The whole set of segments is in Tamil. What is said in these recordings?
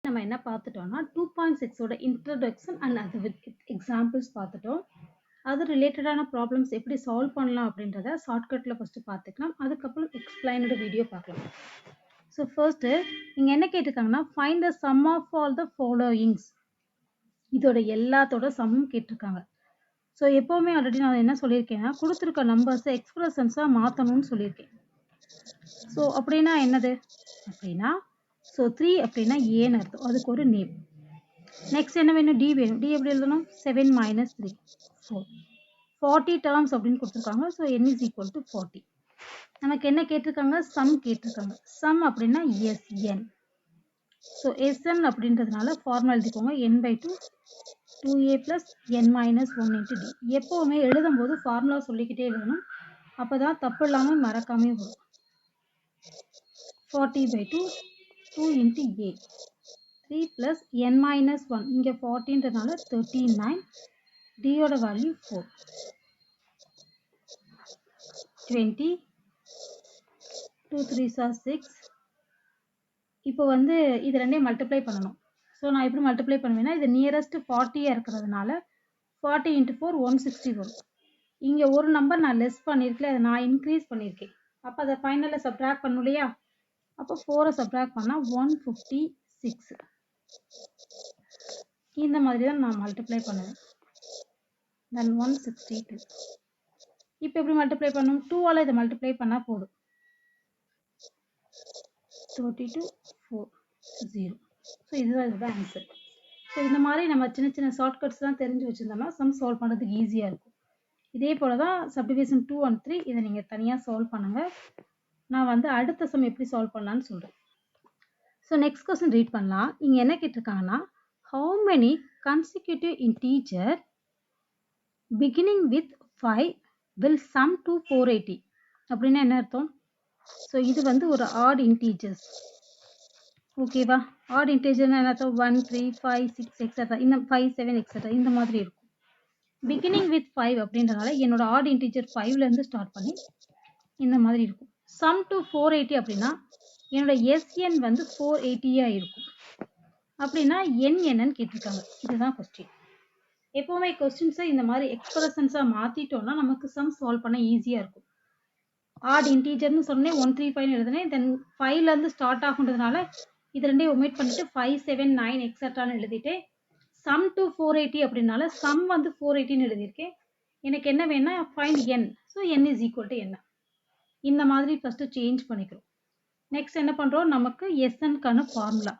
நம்ம என்ன பார்த்துட்டோம்னா 2.6 ஓட இன்ட்ரடக்ஷன் அண்ட் அது வித் எக்ஸாம்பிள்ஸ் பார்த்துட்டோம். அது ரிலேட்டடான ப்ராப்ளம்ஸ் எப்படி சால்வ் பண்ணலாம் அப்படின்றத ஷார்ட்கட்டில் ஃபஸ்ட்டு பார்த்துக்கலாம். அதுக்கப்புறம் எக்ஸ்பிளைனடு வீடியோ பார்க்கலாம். ஸோ ஃபர்ஸ்ட்டு இங்கே என்ன கேட்டிருக்காங்கன்னா find the sum of all the followings. இதோட எல்லாத்தோட சம்மும் கேட்டிருக்காங்க. ஸோ எப்போவுமே ஆல்ரெடி நான் என்ன சொல்லியிருக்கேன்னா கொடுத்துருக்க நம்பர்ஸை எக்ஸ்பிரஷன்ஸாக மாற்றணும்னு சொல்லியிருக்கேன். ஸோ அப்படின்னா என்னது அப்படின்னா ஸோ 3 அப்படின்னா ஏன்னு அர்த்தம், அதுக்கு ஒரு நேம். நெக்ஸ்ட் என்ன வேணும், டி வேணும். டி எப்படி எழுதணும், 7 - 3 4 40 டேர்ம்ஸ் அப்படின்னு கொடுத்துருக்காங்க. So n is equal to 40. நமக்கு என்ன கேட்டிருக்காங்க, சம் கேட்டிருக்காங்க. சம் அப்படின்னா Sn. ஸோ Sn அப்படின்றதுனால ஃபார்முலா எழுதிக்கோங்க, n/2 2a plus n minus 1 into d. எப்போவுமே எழுதும்போது ஃபார்முலா சொல்லிக்கிட்டே எழுதணும், அப்போ தான் தப்பு இல்லாமல் மறக்காமே வரும். 40/2 2 into a 3 plus n minus 1, இங்கே 40ன்றதுனால 39, d ஓட வேல்யூ 4 20 2 3s are 6. இப்போ வந்து இது ரெண்டையும் மல்டிப்ளை பண்ணணும். ஸோ நான் எப்படி மல்டிப்ளை பண்ணுவேன்னா இது நியரஸ்ட் 40 இருக்கிறதுனால 40 into 4 160 வரும். இங்கே ஒரு நம்பர் நான் லெஸ் பண்ணியிருக்கேன், அதை நான் இன்க்ரீஸ் பண்ணியிருக்கேன். அப்போ அதை ஃபைனலில் சப்ட்ராக்ட் பண்ணணும் இல்லையா, அப்போ 4 சப்ட்ராக்ட் பண்ணால் 156. இந்த மாதிரி தான் நான் மல்டிப்ளை பண்ணுவேன். தென் 162. இப்போ எப்படி மல்டிப்ளை பண்ணணும், 2ஆல் இதை மல்டிப்ளை பண்ணால் போதும். 32 4 0. ஸோ இதுதான் இதோட ஆன்சர். ஸோ இந்த மாதிரி நம்ம சின்ன சின்ன ஷார்ட்கட்ஸ்லாம் தெரிஞ்சு வச்சுருந்தோம்னா சம் சால்வ் பண்ணுறதுக்கு ஈஸியாக இருக்கும். இதே போல் தான் சப்டிவிஷன் 2 and 3 இதை நீங்கள் தனியாக சால்வ் பண்ணுங்கள். நான் வந்து அடுத்த சம் எப்படி சால்வ் பண்ணலான்னு சொல்கிறேன். ஸோ நெக்ஸ்ட் கொஸ்டின் ரீட் பண்ணலாம். இங்கே என்ன கேட்டிருக்காங்கன்னா how many consecutive integer beginning with 5 will sum to 480. அப்படின்னா என்ன அர்த்தம், ஸோ இது வந்து ஒரு ஆட் இன்டீஜர்ஸ். ஓகேவா, ஆட் இன்டீஜர்னா என்ன அர்த்தம், 1 3 5 6 எக்ஸட்ரா, இந்த 5 7 எக்ஸட்ரா இந்த மாதிரி இருக்கும். பிகினிங் வித் 5 அப்படின்றனால என்னோட ஆட் இன்டீஜர் 5லேருந்து ஸ்டார்ட் பண்ணி இந்த மாதிரி இருக்கும். சம் டு 480 அப்படின்னா என்னோட எஸ்என் வந்து 480 இருக்கும். அப்படின்னா என் என்னன்னு கேட்டிருக்காங்க. இதுதான் கொஸ்டின். எப்போவுமே கொஸ்டின்ஸை இந்த மாதிரி எக்ஸ்பிரஷன்ஸாக மாற்றிட்டோம்னா நமக்கு சம் சால்வ் பண்ண ஈஸியாக இருக்கும். ஆட் இன்டீஜர்னு சொன்னேன் 135 எழுதுனேன், தென் 5லேருந்து ஸ்டார்ட் ஆகுன்றதுனால இது ரெண்டையும் ஒமிட் பண்ணிட்டு 5 7 9 எக்ஸட்ரான்னு எழுதிட்டு சம் டு 480 அப்படின்னால சம் வந்து 480ன்னு எழுதியிருக்கேன். எனக்கு என்ன வேணா find n. So n is equal to என்ன, இந்த மாதிரி ஃபஸ்ட்டு சேஞ்ச் பண்ணிக்கிறோம். நெக்ஸ்ட் என்ன பண்ணுறோம், நமக்கு எஸ்என்கான ஃபார்முலா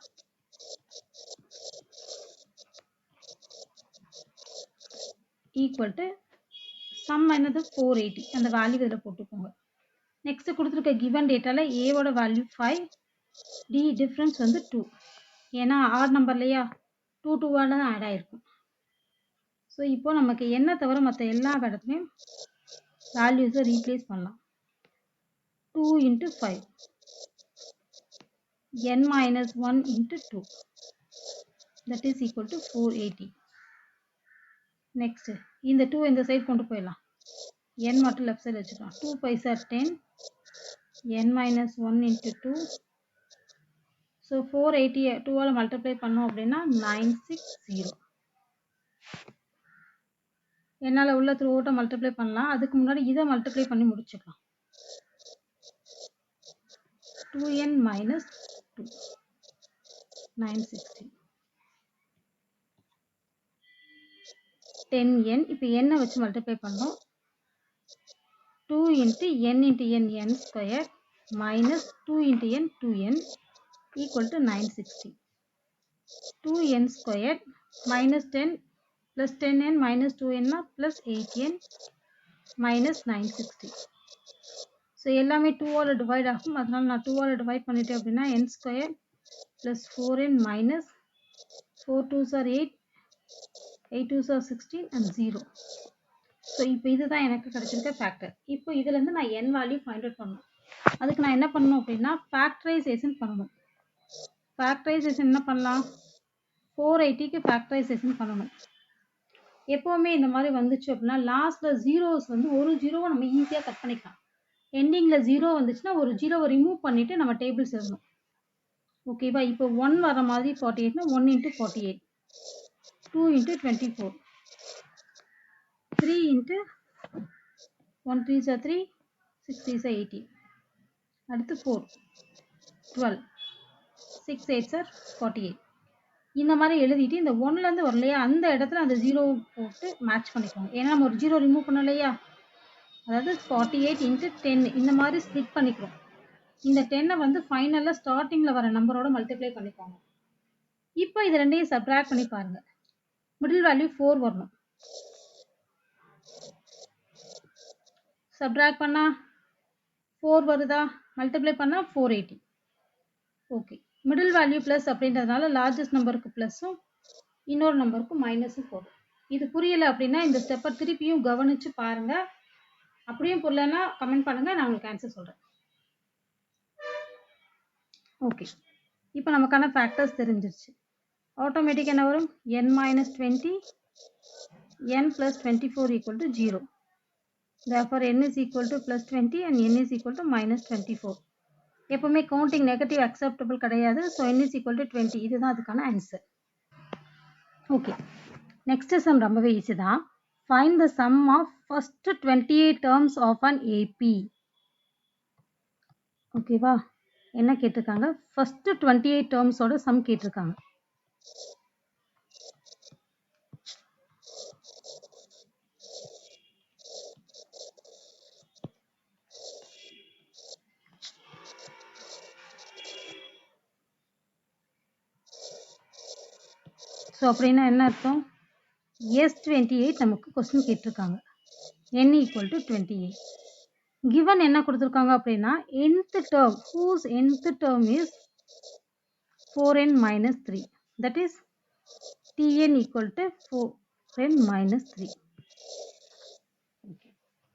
ஈக்குவல் டு சம் என்னது 480, அந்த வேல்யூ இதில் போட்டுக்கோங்க. நெக்ஸ்ட் கொடுத்துருக்க கிவன் டேட்டாவில் ஏவோட வேல்யூ 5, டி டிஃப்ரென்ஸ் வந்து 2. ஏன்னா ஆட் நம்பர்லையா 2 2ஆல் தான் ஆட் ஆகிருக்கும். ஸோ இப்போ நமக்கு என்ன தவிர மற்ற எல்லா இடத்துலையும் வேல்யூஸை ரீப்ளேஸ் பண்ணலாம். 2 into 5 n minus 1 into 2 that is equal to 480. Next இந்த 2 இந்த சைடு கொண்டு போயிடலாம், n மட்டும் லெஃப்ட் சைடு வச்சுக்கலாம். 2 5s are 10, n minus 1 into 2. So 480 2ஆல் multiply பண்ணோம் அப்படின்னா 960. என்னால் உள்ள த்ரூ அவுட்டை மல்டிப்ளை பண்ணலாம், அதுக்கு முன்னாடி இதை மல்டிப்ளை பண்ணி முடிச்சுக்கலாம். 2n minus 2 960 10n. இப்போ n வச்சு மல்டிப்ளை பண்ணோம். 2 into n into n n square minus 2 into n 2n equal to 960. 2n square minus 10 plus 10n minus 2n plus 8n minus 960. So எல்லாமே 2ஆல் டிவைட் ஆகும், அதனால நான் 2ஆல் டிவைட் பண்ணிட்டேன் அப்படின்னா n square plus 4n minus 4 2s are 8, 8 2s are 16 and 0. So இப்போ இதுதான் எனக்கு கிடைச்சிருக்க ஃபேக்டர். இப்போ இதுலேருந்து நான் n வேல்யூ ஃபைண்ட் அவுட் பண்ணணும். அதுக்கு நான் என்ன பண்ணணும் அப்படின்னா ஃபேக்டரைசேஷன் பண்ணணும். ஃபேக்டரைசேஷன் என்ன பண்ணலாம், 480க்கு ஃபேக்டரைசேஷன் பண்ணணும். எப்போவுமே இந்த மாதிரி வந்துச்சு அப்படின்னா லாஸ்ட்டில் ஜீரோஸ் வந்து ஒரு ஜீரோவை நம்ம ஈஸியாக கட் பண்ணிக்கலாம். எண்டிங்கில் 0 வந்துச்சுன்னா ஒரு ஜீரோவை ரிமூவ் பண்ணிவிட்டு நம்ம டேபிள்ஸ் எழுதணும். ஓகேவா? இப்போ 1 வர மாதிரி 48னா 1 into 48, 2 into 24, 3 into 1 3s are 3, 6 3s are 18. அடுத்து 4, 12, 6 8s are 48. இந்த மாதிரி எழுதிட்டு இந்த 1லேருந்து வரலையா அந்த இடத்துல அந்த 0 போட்டு மேட்ச் பண்ணிக்கோங்க. ஏன்னா நம்ம ஒரு 0 ரிமூவ் பண்ணோம் இல்லையா? அதாவது 48 into 10 இந்த மாதிரி ஸ்ப்ளிட் பண்ணிக்கிறோம். இந்த 10 வந்து ஃபைனல்ல ஸ்டார்டிங்ல வர நம்பரோட மல்டிப்ளை பண்ணிக்கோங்க. இப்போ இது ரெண்டையும் சப்ட்ராக்ட் பண்ணி பாருங்க. மிடில் வேல்யூ 4 வரணும். சப்ட்ராக்ட் பண்ணா 4 வருதா? மல்டிப்ளை பண்ணா 480. ஓகே. மிடில் வேல்யூ ப்ளஸ் அப்படின்றதுனால லார்ஜஸ்ட் நம்பருக்கு ப்ளஸ்ஸும் இன்னொரு நம்பருக்கு மைனஸும் போடும். இது புரியலை அப்படின்னா இந்த ஸ்டெப்பை திருப்பியும் கவனிச்சு பாருங்க. அப்படியும் புரியலன்னா கமெண்ட் பண்ணுங்க, நான் உங்களுக்கு ஆன்சர் சொல்றேன். ஓகே, இப்போ நமக்கான ஃபேக்டர்ஸ் தெரிஞ்சிருச்சு. ஆட்டோமேட்டிக் என்ன வரும்? n minus 20, n plus 24 equal to 0. Therefore n is equal to plus 20 and n is equal to minus 24. எப்பவுமே கவுண்டிங் நெகட்டிவ் அக்செப்டபிள் கிடையாது. So n is equal to 20. இதுதான் அதுக்கான ஆன்சர். ஓகே, நெக்ஸ்ட் சம் ரொம்பவே ஈஸி தான். Find the sum of first 28 terms of an AP. ஓகேவா? என்ன கேட்டிருக்காங்க? ஃபர்ஸ்ட் 28 டேர்ம்ஸோட சம் கேட்டிருக்காங்க. ஸோ அப்படின்னா என்ன அர்த்தம்? S28 நமக்கு கொஸ்டின் கேட்டிருக்காங்க. n equal to 28. given என்ன கொடுத்துருக்காங்க அப்படின்னா nth term, whose nth term is 4n minus 3. That is Tn equal to 4n minus 3.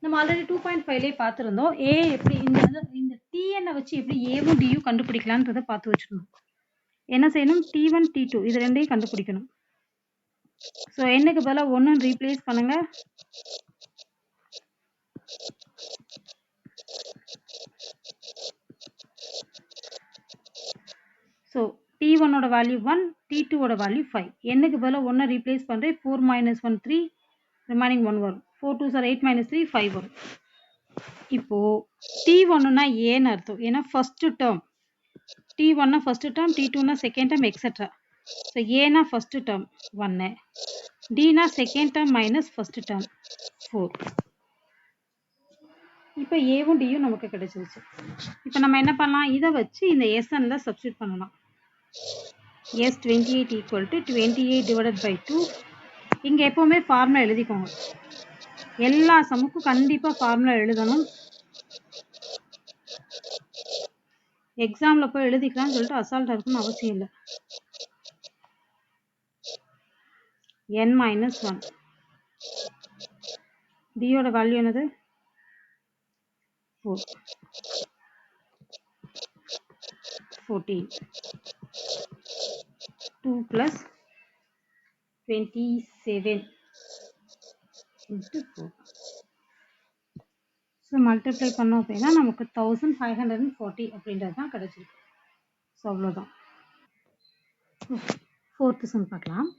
நம்ம ஆல்ரெடி 2.5லேயே பார்த்துருந்தோம். ஏ எப்படி இந்த Tn வச்சு எப்படி ஏவும் டியும் கண்டுபிடிக்கலான்றதை பார்த்து வச்சுருந்தோம். என்ன செய்யணும்? T1 T2 இது ரெண்டையும் கண்டுபிடிக்கணும். ஸோ என்னக்கு பதிலாக 1 ரீப்ளேஸ் பண்ணுங்க. ஸோ T1 ஓட வேல்யூ 1, T2 ஓட வேல்யூ 5. என்னக்கு பதிலாக 1 ரீப்ளேஸ் பண்ணுறேன். 4 minus 1 3, ரிமைனிங் 1 வரும். 4 2s are 8 minus 3 5 வரும். இப்போ T1னா ஏன்னு அர்த்தம். ஏன்னா ஃபர்ஸ்ட் டேர்ம். T1னா ஃபர்ஸ்ட் டேர்ம், T2னா செகண்ட் டேர்ம் எக்ஸெட்ரா. ஸோ ஏனா ஃபர்ஸ்ட் டேர்ம் 1, Dனா second term minus first term 4. இப்போ ஏவும் டியும் நமக்கு கிடைச்சிருச்சு. இப்போ நம்ம என்ன பண்ணலாம்? இதை வச்சு இந்த SNல சப்ஸ்டியூட் பண்ணலாம். S28 equal to 28 divided by 2. இங்கே எப்போவுமே ஃபார்முலா எழுதிக்கோங்க. எல்லா சமுக்கும் கண்டிப்பாக ஃபார்முலா எழுதணும். எக்ஸாமில் போய் எழுதிக்கலாம்னு சொல்லிட்டு அசால்ட்டாக இருக்குன்னு அவசியம் இல்லை. n minus 1. டியோட வேல்யூ என்னது? 4. 14. 2 plus 27 into 4. ஸோ மல்டிப்ளை பண்ணோம் அப்படின்னா நமக்கு 1540 அப்படின்றது தான் கிடைச்சிருக்கு. ஸோ அவ்வளோதான். ஃபோர்த்து சம் பார்க்கலாம்.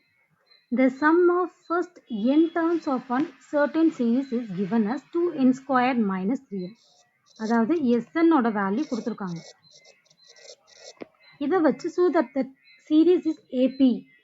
The sum of first n terms of one certain series is given as 2n squared minus 3n. அதாவது Sn ஓட வேல்யூ கொடுத்துருக்காங்க. இதை வச்சு so that the series is AP